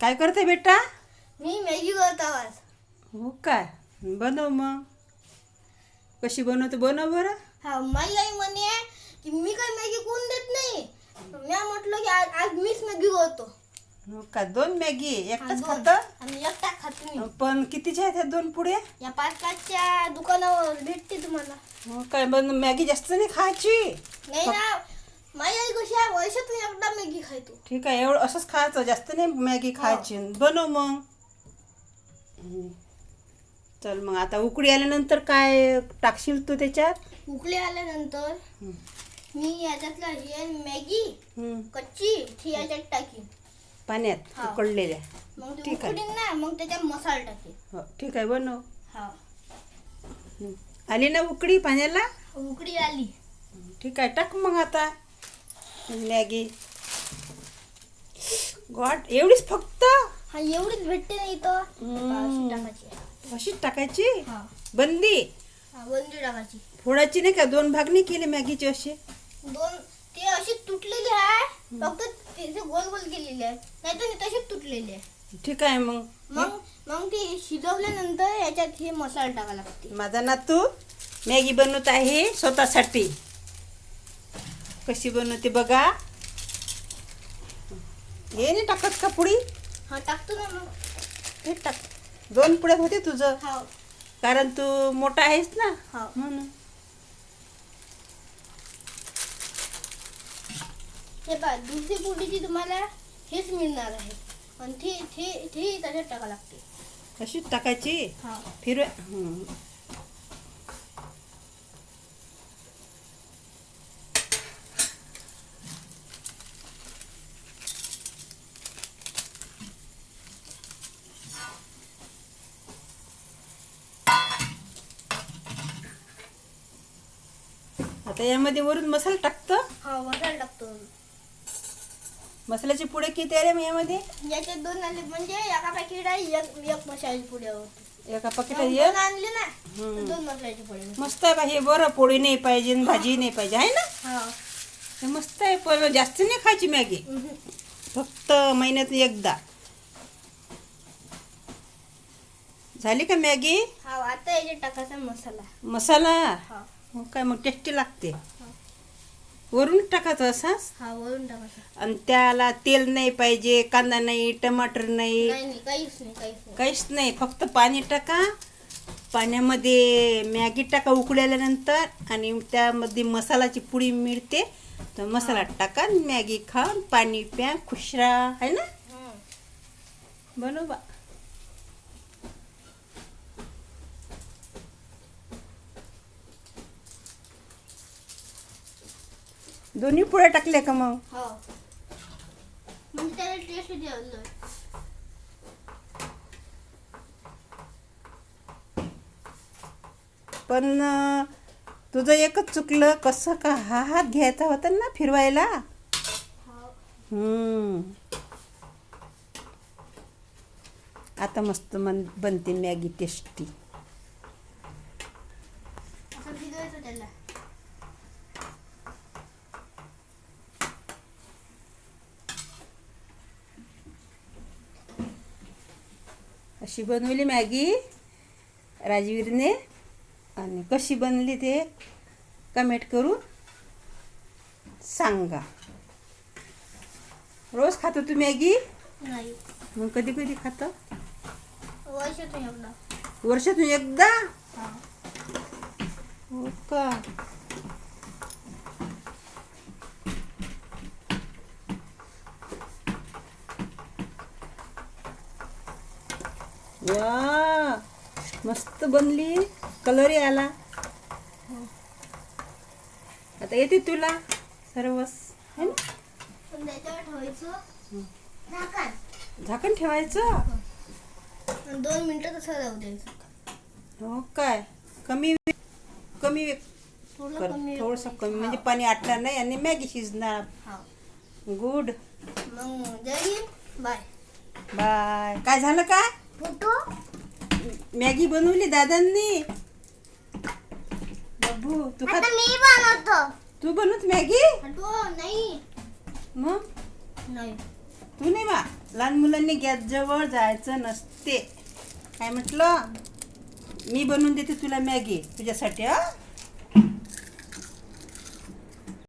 काय करते बेटा? मी मॅगी करत आवाज. हो काय? बनव मग. कशी बनवते बनव बरं. हा, माझी आई म्हणे की मी काही मॅगी कोण देत नाही. मी म्हटलं की आज मीच मॅगी करतो. हो का? 2 मॅगी एकटाच दोन. खातं? आणि एकटा खातो मी. पण कितीच्या आहेत ह्या 2 पुढे? या 5-5च्या दुकानावर भेटते तुम्हाला. हो काय? पण मॅगी जास्त नाही खायची. नाही ना, माझी आई कशी आहे, वर्षातून एकदा मॅगी खायतो. ठीक आहे, एवढं असंच खायचं, जास्त नाही मॅगी खायची. बनव मग. चल मग आता उकळी आल्यानंतर काय टाकशील तू त्याच्यात? उकळी आल्यानंतर मी याच्यातला हे मॅगी कच्ची ती याच्यात टाकीन पाण्यात हा. उकळलेल्या. मग ते ठीक आहे. उकडीन ना, मग त्याच्यात मसाला टाकेन. हो ठीक आहे, बनव. हा, आली ना उकळी पाण्याला? उकडी आली. ठीक आहे, टाक मग आता मॅगी. गॉड, एवढीच फक्त? हा, एवढीच भेटते ना इथं. अशी टाकायची. अशीच टाकायची? हा, बंदी बंदी टाकायची. फोडायची नाही का? 2 भाग नाही केले मॅगीचे असे? ते अशी तुटलेली आहे, फक्त त्याचे गोल गोल केलेले आहे, नाही तर तशीच तुटलेली आहे. ठीक आहे मग. मग मग ते शिजवल्यानंतर याच्यात हे मसाला टाकायला लागते. माझा नातू मॅगी बनवत आहे स्वतःसाठी. कशी बनवते बघा. हे नाही टाकत का पुडी? हा, टाकतो ना मग. हे टाक. 2 पुड्यात होते तुझं, हा, कारण तू मोठा आहेस ना हा. म्हणून. हे पहा, दुसरी पुडीची तुम्हाला हेच मिळणार आहे. आणि ती त्याच्यात टाकायला लागते. अशीच टाकायची. हा, फिरवा. आता यामध्ये वरून मसाला टाकतो. हा, मसाला टाकतो. मसाल्याचे पुढे किती आले मग यामध्ये? याच्यात 2 आणले, म्हणजे एका पॅकेट आहे, एक मसाल्याची पुडी होती. एका पाकिटात 2 आणले ना, हम्म. 2 मसाल्याची पुडी. मस्त आहे बा हे. बरं, पोळी नाही पाहिजे आणि भाजी नाही पाहिजे आहे ना. हा. हे मस्त आहे, पण जास्त नाही खायची मॅगी. फक्त महिन्यातून एकदा. झाली का मॅगी? हा, आता याच्यात टाकायचा मसाला. मसाला हा, हो काय? मग टेस्टी लागते. वरून टाकायचं असाच. हा, वरून टाकायचा. आणि त्याला तेल नाही पाहिजे, कांदा नाही, टमाटर नाही, नाही नाही, काहीच नाही. काहीच नाही. फक्त पाणी टाका. पाण्यामध्ये मॅगी टाका उकळल्यानंतर, आणि त्यामध्ये मसाल्याची पुडी मिळते. तर मसाला टाका, मॅगी खा, पाणी प्या, खुश राहा आहे ना. बनवा. दोन्ही पुड्या टाकल्या का मग? हो, म्हणजे त्याला टेस्ट द्यायला. पण तुझं एकच चुकलं. कसं का हा हात घ्यायचा होता ना फिरवायला. आता मस्त बनते मॅगी टेस्टी. असं भिजवायचं त्याला. अशी बनवली मॅगी राजवीरने. आणि कशी बनली ते कमेंट करून सांगा. रोज खातो तू मॅगी? नाही, मग कधी कधी खातो? वर्षातून एकदा. वर्षातून एकदा? हा. हो का? वा, मस्त बनली. कलरही आला. आता येते तुला सर्वच है ना. पण त्याच्यावर ठेवायचं झाकण. झाकण ठेवायचं. आणि 2 मिनिटं तसं राहू द्यायचं. हो काय? कमी कमी थोडं कमी. थोडंसं कमी, म्हणजे पाणी आटणार नाही आणि मॅगी शिजणार. हा. गुड. मग जय हिंद. बाय. बाय. काय झालं काय? फोटो. मॅगी बनवली दादांनी. बाबू तू आता मी बनवतो. तू बनवत मॅगी? हटो. नाही मग नाही. तू नाही बा. लहान मुलांनी गॅस जवळ जायचं नसते. काय म्हटलं? मी बनवून देते तुला मॅगी तुझ्यासाठी. हा